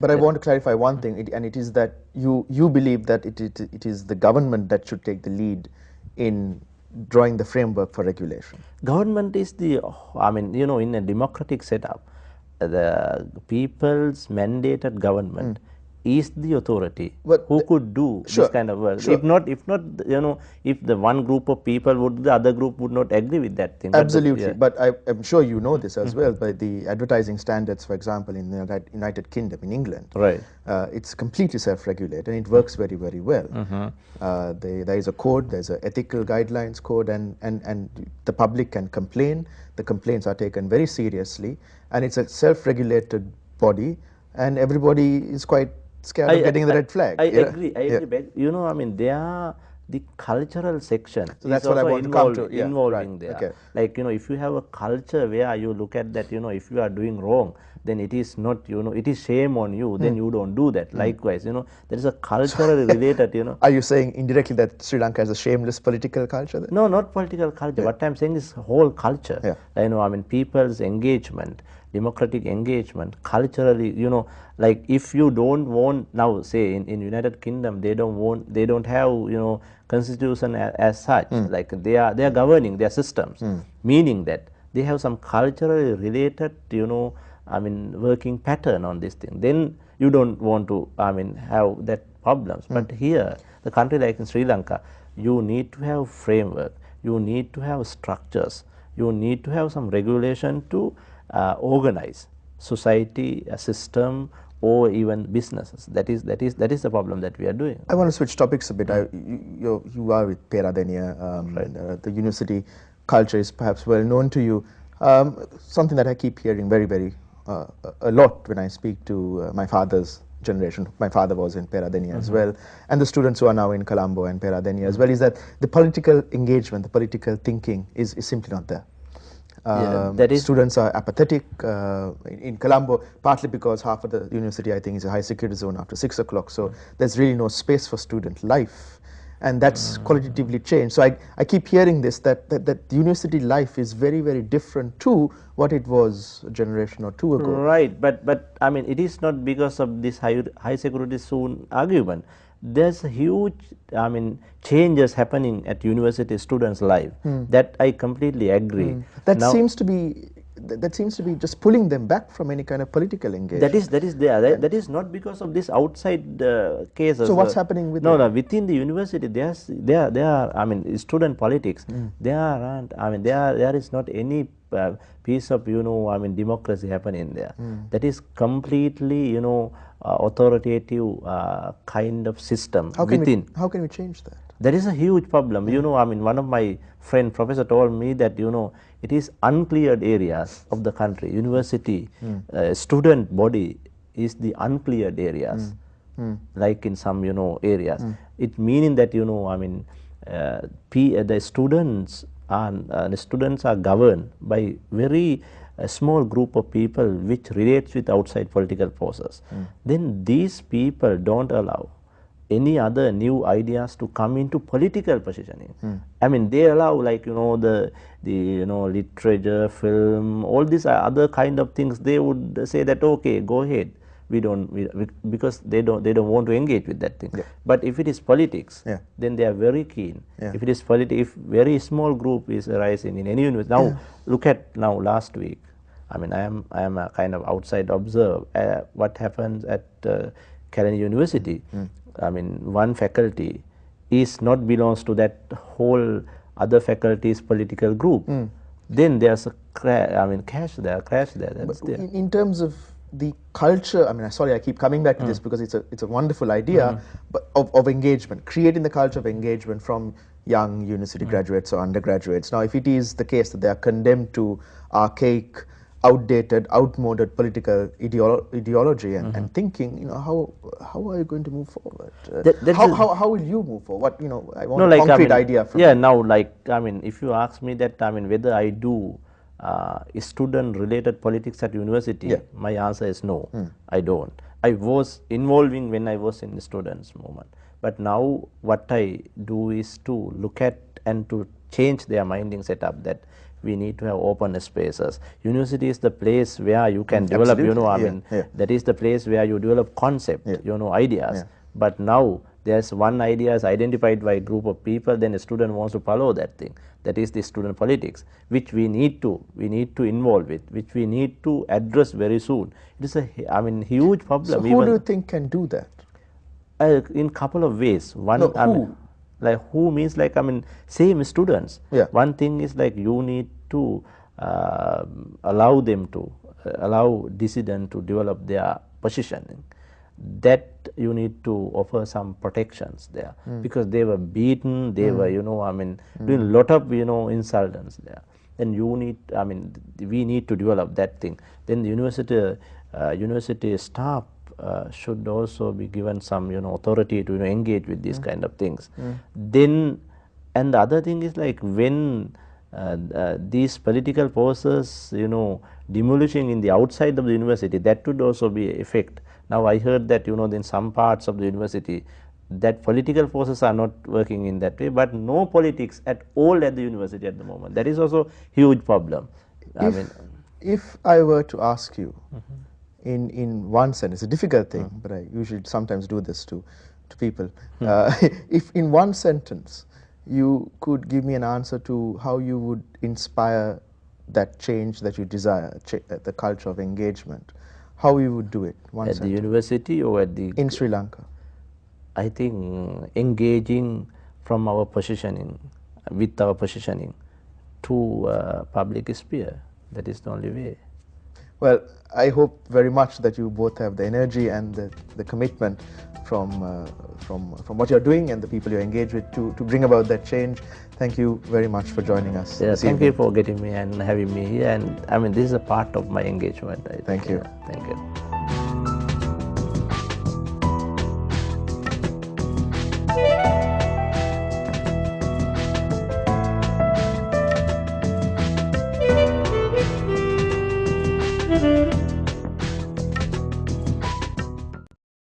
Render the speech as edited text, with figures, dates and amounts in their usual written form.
But I want to clarify one thing, and it is that you believe that it is the government that should take the lead in drawing the framework for regulation. Government is the, I mean, you know, in a democratic setup, the people's mandated government is the authority But who could do sure, this kind of work. sure. If not, you know, if the one group of people would, the other group would not agree with that thing. Absolutely, but I'm sure you know this as well, by the advertising standards, for example, in the United Kingdom, in England. Right. It's completely self-regulated and it works very, very well. There is a code, there's an ethical guidelines code, and the public can complain. The complaints are taken very seriously, and it's a self-regulated body, and everybody is quite scared of getting the red flag. I agree, but you know, I mean, they are the cultural section. So that's what I want to come to. Yeah, involving right. there. Okay. Like, you know, if you have a culture where you look at that, you know, if you are doing wrong, then it is not, you know, it is shame on you, then you don't do that. Likewise, you know, there is a culturally related, you know. Are you saying indirectly that Sri Lanka has a shameless political culture then? No, not political culture. What I'm saying is whole culture. Yeah. You know, I mean, people's engagement, democratic engagement, culturally, you know, like if you don't want, now say in United Kingdom, they don't have, you know, constitution as such, like they are governing their systems, meaning that they have some culturally related, you know, I mean, working pattern on this thing. Then you don't want to, I mean, have that problems. But here, the country like in Sri Lanka, you need to have framework, you need to have structures, you need to have some regulation to organize society, a system, or even businesses. That is the problem that we are doing. I want to switch topics a bit. You are with Peradeniya, the university culture is perhaps well known to you. Something that I keep hearing very a lot when I speak to my father's generation. My father was in Peradeniya as well, and the students who are now in Colombo and Peradeniya as well, is that the political engagement, the political thinking is simply not there. Students are apathetic in Colombo, partly because half of the university, I think, is a high security zone after 6 o'clock, so there's really no space for student life, and that's qualitatively changed. So I keep hearing this, that the university life is very different to what it was a generation or two ago. Right, but I mean, it is not because of this high security zone argument. There's a huge, I mean, changes happening at university students' life. That I completely agree. That seems to be just pulling them back from any kind of political engagement. That is there. That is not because of this outside cases. So what's happening with within the university? There are, I mean, student politics. There aren't. I mean, there is not any piece of, you know, I mean, democracy happening there. That is completely, you know, authoritative kind of system within. How can we change that? That is a huge problem. You know, I mean, one of my friend professor told me that, you know, it is uncleared areas of the country. University student body is the uncleared areas, like in some, you know, areas. It meaning that, you know, I mean, the students are governed by very small group of people which relates with outside political forces. Then these people don't allow any other new ideas to come into political positioning. I mean, they allow, like, you know, the you know, literature, film, all these other kind of things. They would say that, okay, go ahead. Because they don't want to engage with that thing. But if it is politics, then they are very keen. If it is if very small group is arising in any university. Now look at last week. I mean, I am a kind of outside observer what happens at Kelani University. I mean, one faculty is not belongs to that whole other faculty's political group. Then there's a crash there. That's there. In terms of the culture, I mean, sorry, I keep coming back to this because it's a wonderful idea, but of engagement, creating the culture of engagement from young university graduates or undergraduates. Now, if it is the case that they are condemned to archaic, outdated, outmoded political ideology and thinking, you know, how are you going to move forward? How will you move forward? You know, I want a concrete idea from you. Now, like, I mean, if you ask me that, I mean, whether I do student-related politics at university, my answer is no, I don't. I was involving when I was in the students' movement, but now what I do is to look at and to change their minding setup that we need to have open spaces. University is the place where you can develop, you know, I mean, that is the place where you develop concept, you know, ideas. But now there's one idea is identified by a group of people, then a student wants to follow that thing. That is the student politics, which we need to involve with, which we need to address very soon. It is a, I mean, huge problem. So who do you think can do that? In couple of ways. One, No, I who? mean, like who means like, I mean, same students. Yeah. One thing is like you need to allow them to, allow dissident to develop their positioning. That you need to offer some protections there, because they were beaten, they were, you know, I mean, doing a lot of, you know, insults there. Then you need, I mean, we need to develop that thing. Then the university staff should also be given some, you know, authority to, you know, engage with these kind of things. Then, and the other thing is like when these political forces, you know, demolishing in the outside of the university, that would also be effect. Now I heard that, you know, in some parts of the university, that political forces are not working in that way, but no politics at all at the university at the moment. That is also huge problem. If I were to ask you, in one sentence, it's a difficult thing, but I usually sometimes do this to people. If in one sentence you could give me an answer to how you would inspire that change that you desire, the culture of engagement, how you would do it? One at sentence. The university or at the... In Sri Lanka. I think engaging from our positioning, with our positioning to public sphere, that is the only way. Well, I hope very much that you both have the energy and the commitment from what you're doing and the people you engage with to bring about that change. Thank you very much for joining us. Yeah, thank you for getting me and having me here. And I mean, this is a part of my engagement. Thank you. Yeah, thank you. Thank you.